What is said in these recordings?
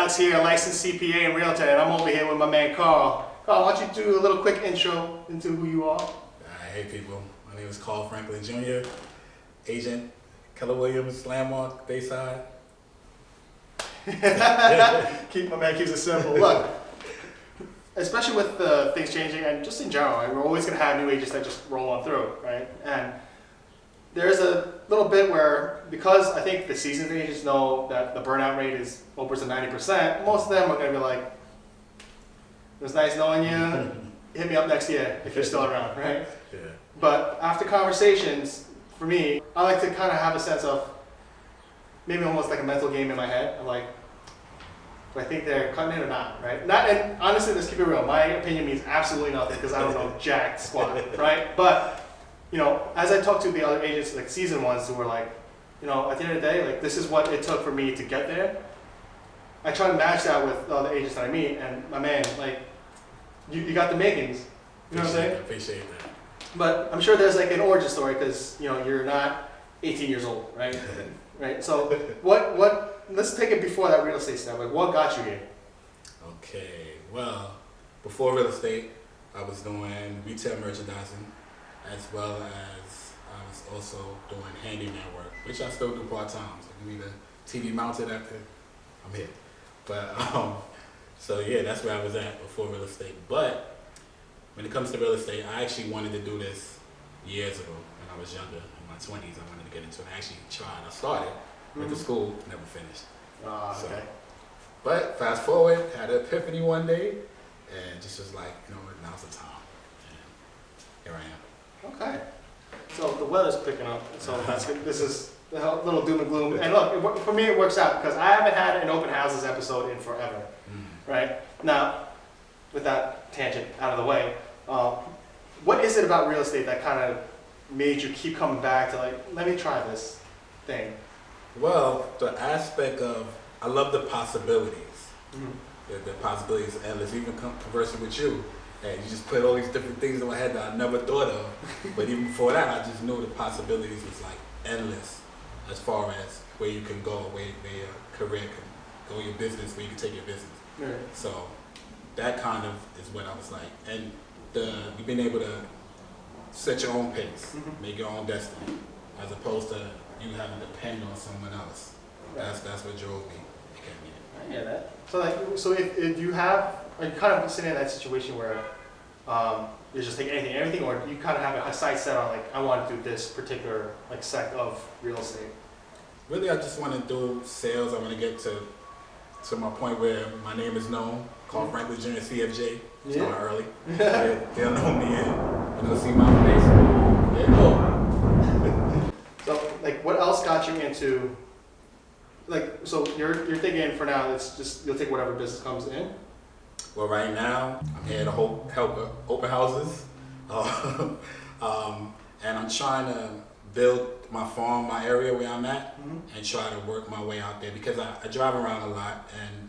Alex here, licensed CPA and Realtor, and I'm over here with my man Carl. Carl, why don't you do a little quick intro into who you are? Hey people, my name is Carl Franklin Jr., agent, Keller Williams, Landmark, Bayside. My man keeps it simple. Look, especially with things changing and just in general, right, we're always going to have new agents that just roll on through, right? And there's a little bit where, because I think the seasoned agents know that the burnout rate is upwards of 90%, most of them are going to be like, it was nice knowing you, hit me up next year if you're still around, right? Yeah. But after conversations, for me, I like to kind of have a sense of maybe almost like a mental game in my head. I'm like, do I think they're cutting it or not, right? And honestly, let's keep it real. My opinion means absolutely nothing because I don't know jack squat, right? But you know, as I talk to the other agents, like seasoned ones, who were like, you know, at the end of the day, like this is what it took for me to get there. I try to match that with the other agents that I meet, and my man, like, you got the makings. You know what I'm saying? Appreciate that. But I'm sure there's like an origin story because you know you're not 18 years old, right? Right. So what? Let's take it before that real estate stuff. Like, what got you here? Okay. Well, before real estate, I was doing retail merchandising, as well as I was also doing handyman work, which I still do part time. So if you need a TV mounted after, I'm here. But so yeah, that's where I was at before real estate. But when it comes to real estate, I actually wanted to do this years ago when I was younger, in my 20s. I wanted to get into it. I actually tried. I started, went to school, never finished. Okay. So, but fast forward, had an epiphany one day, and just was like, you know what, now's the time. And here I am. Okay. So the weather's picking up, so that's good. This is a little doom and gloom. And look, for me it works out because I haven't had an open houses episode in forever, right? Now, with that tangent out of the way, what is it about real estate that kind of made you keep coming back to like, let me try this thing? Well, the aspect of, I love the possibilities. The possibilities are endless. Even conversing with you, and you just put all these different things in my head that I never thought of. But even before that, I just knew the possibilities was like endless as far as where you can go, where your career can go, your business, where you can take your business. Right. So that kind of is what I was like. And you've been able to set your own pace, make your own destiny, as opposed to you having to depend on someone else. That's what drove me. I hear that. So like, so if you have, are you kind of sitting in that situation where you're just taking everything, or you kind of have a sight set on like, I want to do this particular like sect of real estate? Really, I just want to do sales. I want to get to my point where my name is known. Carl Franklin Jr. CFJ. Start early. They'll know me and they'll see my face. There you go. So like, what else got you into, like, so you're thinking for now, it's just, you'll take whatever business comes in? Well, right now, I'm here to help open houses. And I'm trying to build my farm, my area where I'm at, and try to work my way out there because I drive around a lot and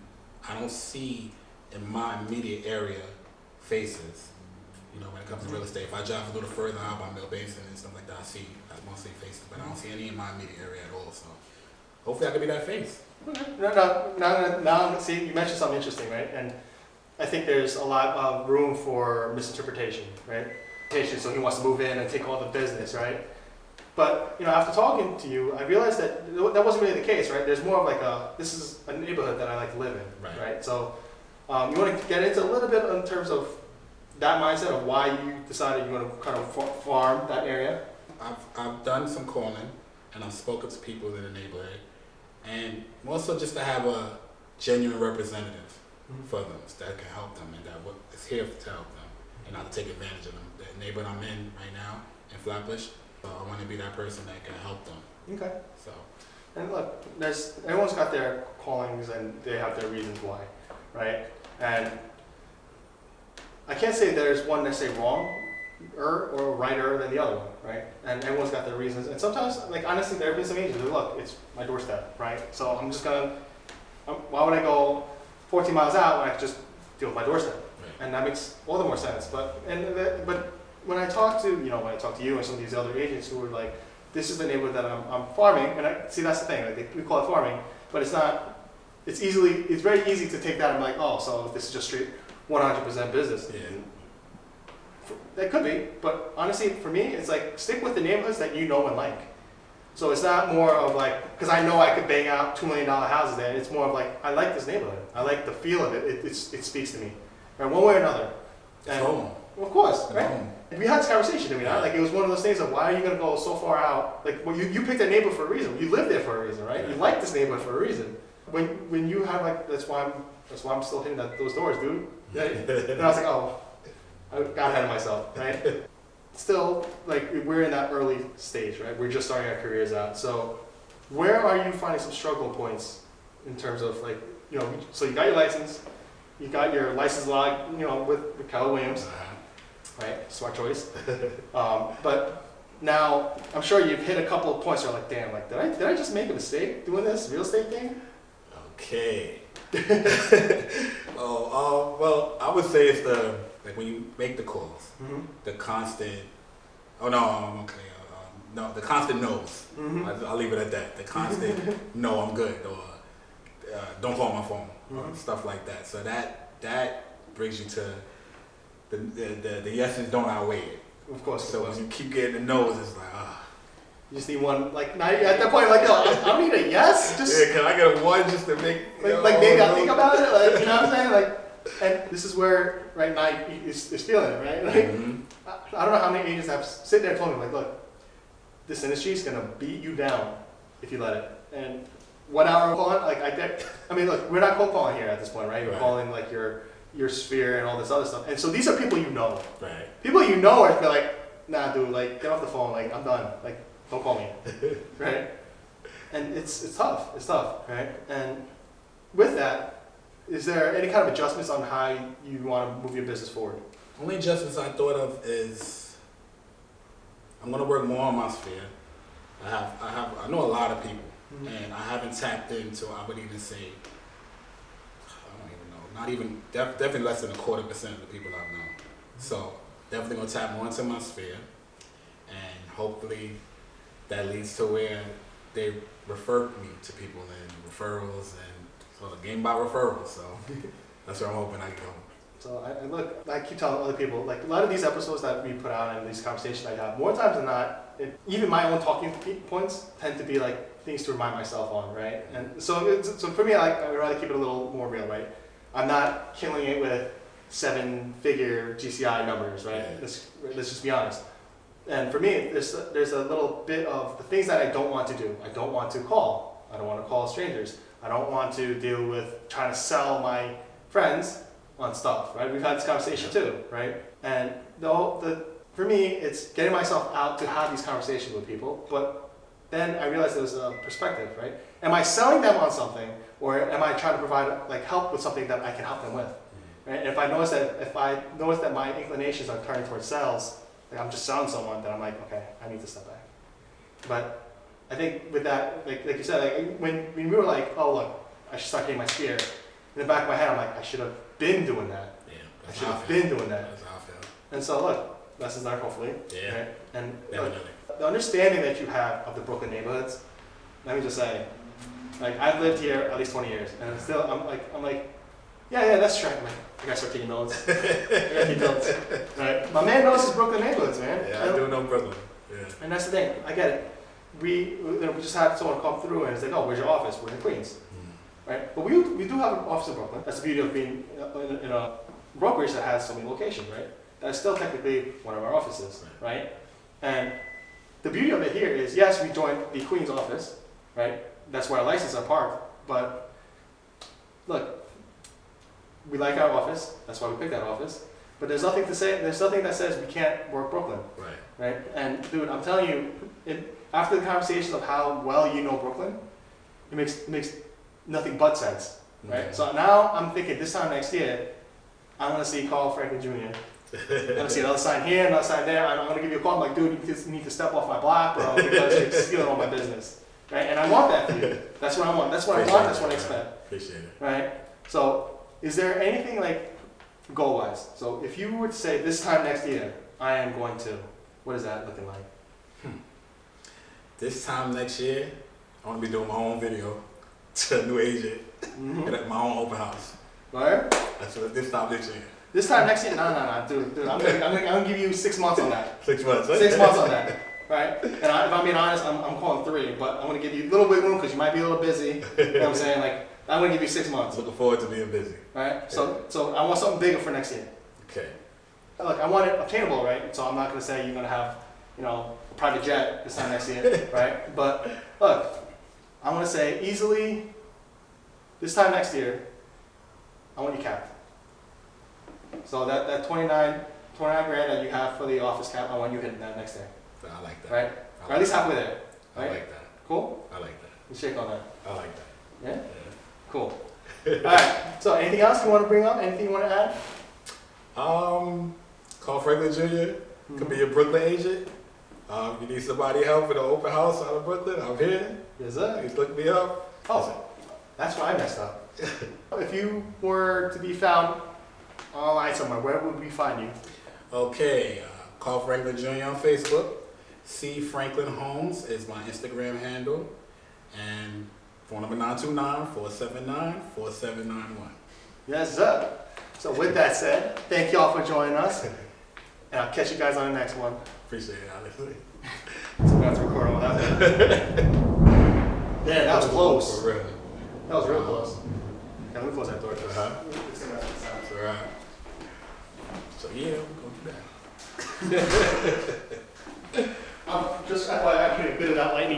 I don't see in my immediate area faces, you know, when it comes to real estate. If I drive a little further out by Mill Basin and stuff like that, I mostly faces, but I don't see any in my immediate area at all. So hopefully I can be that face. Okay. Now, see, you mentioned something interesting, right? And I think there's a lot of room for misinterpretation, right? So he wants to move in and take all the business, right? But you know, after talking to you, I realized that that wasn't really the case, right? There's more of like this is a neighborhood that I like to live in, right? So you want to get into a little bit in terms of that mindset of why you decided you want to kind of farm that area? I've done some calling and I've spoken to people in the neighborhood, and also just to have a genuine representative for them that can help them and that is here to help them and not to take advantage of them. The neighborhood I'm in right now in Flatbush, I want to be that person that can help them. Okay. So. And look, everyone's got their callings and they have their reasons why, right? And I can't say there's one necessarily wrong or righter than the other one, right? And everyone's got their reasons. And sometimes, like honestly, there have been some agents who look, it's my doorstep, right? So I'm just gonna, why would I go 14 miles out when I could just deal with my doorstep? Right. And that makes all the more sense. But when I talk to you and some of these other agents who are like, this is the neighborhood that I'm farming, and that's the thing, like we call it farming, but it's not it's very easy to take that and be like, oh, so this is just straight 100% business. Yeah. That could be, but honestly, for me, it's like stick with the neighborhoods that you know and like. So it's not more of like, because I know I could bang out $2 million houses there. It's more of like, I like this neighborhood. I like the feel of it. It speaks to me, right? One way or another. And, home. well, of course, right? Home. We had this conversation, did we not? Like it was one of those things of why are you gonna go so far out? Like well, you picked a neighborhood for a reason. You live there for a reason, right? Yeah. You like this neighborhood for a reason. When you have like that's why I'm still hitting those doors, dude. Right? And I was like, oh, I got ahead of myself, right? Still, like we're in that early stage, right? We're just starting our careers out. So where are you finding some struggle points in terms of like, you know, so you got your license, you got your license log, you know, with Keller Williams, right? Smart choice. But now I'm sure you've hit a couple of points where you're like, damn, like did I just make a mistake doing this real estate thing? Okay. Well, I would say it's like when you make the calls, the constant. Oh no, okay. No, the constant no's. I'll leave it at that. The constant no, I'm good, or don't call my phone, or stuff like that. So that brings you to the yeses don't outweigh it. Of course. So when you keep getting the no's, it's like You just need one, like, now at that point, like, yo, I need a yes. Just, yeah, can I get a one just to make, like maybe I think about it, like, you know what I'm saying? Like, and this is where, right now, is feeling it, right? Like, I don't know how many agents have sit there and told me, like, look, this industry is going to beat you down if you let it. And 1 hour calling, like, I mean, look, we're not cold calling here at this point, right? We're calling, like, your sphere and all this other stuff. And so these are people you know. Right. People you know are like, nah, dude, like, get off the phone, like, I'm done. Like, don't call me, right? And it's tough, right? And with that, is there any kind of adjustments on how you want to move your business forward? Only adjustments I thought of is I'm gonna work more on my sphere. I know a lot of people, and I haven't tapped into. I would even say I don't even know. Not even definitely less than 25% of the people I know. So definitely gonna tap more into my sphere, and hopefully that leads to where they refer me to people and referrals, and so the game by referrals. So that's where I'm hoping I go. So I keep telling other people, like a lot of these episodes that we put out and these conversations I have, more times than not, even my own talking points tend to be like things to remind myself on, right? And so for me, I'd rather keep it a little more real, right? I'm not killing it with 7-figure GCI numbers, right? Yeah. Let's just be honest. And for me, there's a little bit of the things that I don't want to do. I don't want to call. I don't want to call strangers. I don't want to deal with trying to sell my friends on stuff, right? We've had this conversation too, right? And for me, it's getting myself out to have these conversations with people, but then I realized there was a perspective, right? Am I selling them on something, or am I trying to provide like help with something that I can help them with? Right? And if I notice that my inclinations are turning towards sales, like I'm just selling someone, then I'm like, okay, I need to step back. But I think with that, like you said, like when we were like, oh look, I should start getting my sphere. In the back of my head, I'm like, I should have been doing that. Yeah, I should have been doing that. That's how I feel. And so look, lessons learned hopefully. Yeah. Right? And Definitely. the understanding that you have of the Brooklyn neighborhoods, let me just say, like I've lived here at least 20 years, and still I'm like, yeah, that's true. I'm like, I gotta start taking notes. I gotta take notes. Right? My man knows his Brooklyn neighborhoods, man. Yeah, I do know Brooklyn. Yeah. And that's the thing. I get it. We just had someone come through and it's like, oh, where's your office? We're in Queens. Right? But we do have an office in Brooklyn. That's the beauty of being in a brokerage that has so many locations, right? That's still technically one of our offices, right? And the beauty of it here is, yes, we joined the Queens office, right? That's where our licenses are parked. But look, we like our office. That's why we picked that office. But there's nothing that says we can't work Brooklyn, right? And dude, I'm telling you, after the conversation of how well you know Brooklyn, it makes nothing but sense, right? So now I'm thinking this time next year, I'm gonna see Carl Franklin Jr. I'm gonna see another sign here, another sign there. I'm gonna give you a call. I'm like, dude, you need to step off my block, bro, because you're stealing all my business, right? And I want that for you. That's what I want. That's what I want. That's what I expect. Appreciate it. Right? So, is there anything like goal-wise? So, if you were to say this time next year, I am going to, what is that looking like? This time next year, I want to be doing my own video, to a new agent Mm-hmm. at my own open house. Right? That's what this time next year. This time next year, no, dude. I'm gonna give you 6 months on that. 6 months. 6 months on that, right? And if I'm being honest, I'm calling 3, but I'm gonna give you a little bit room because you might be a little busy. You know what I'm saying? Like, I'm gonna give you 6 months. Looking forward to being busy. Right? So I want something bigger for next year. Okay. Look, I want it obtainable, right? So I'm not gonna say you're gonna have, a private jet this time next year, right? But look, I'm gonna say easily this time next year, I want you capped. So that 29 grand that you have for the office cap, I want you hitting that next day, I like that. right? I Or like at least that. halfway there, I right? like that. Cool? I like that. You shake on that. I like that. Yeah? Yeah. Cool. All right. So anything else you want to bring up? Anything you want to add? Call Franklin Jr. Could be a Brooklyn agent. If you need somebody help with an open house out of Brooklyn, I'm here. Yes, sir. Please look me up. Oh, that's where I messed up. If you were to be found online somewhere, where would we find you? Okay, call Franklin Jr. on Facebook. C Franklin Homes is my Instagram handle. And phone number 929-479-4791. Yes, sir. So with that said, thank y'all for joining us. And I'll catch you guys on the next one. Appreciate it, honestly. So we have to record all that. Yeah, that was close. For real. That was real close. Yeah, let me close that door. Uh-huh. It's gonna have some sound. That's all right. So yeah, we're gonna do that. Just FYI, I put a bit of that lightning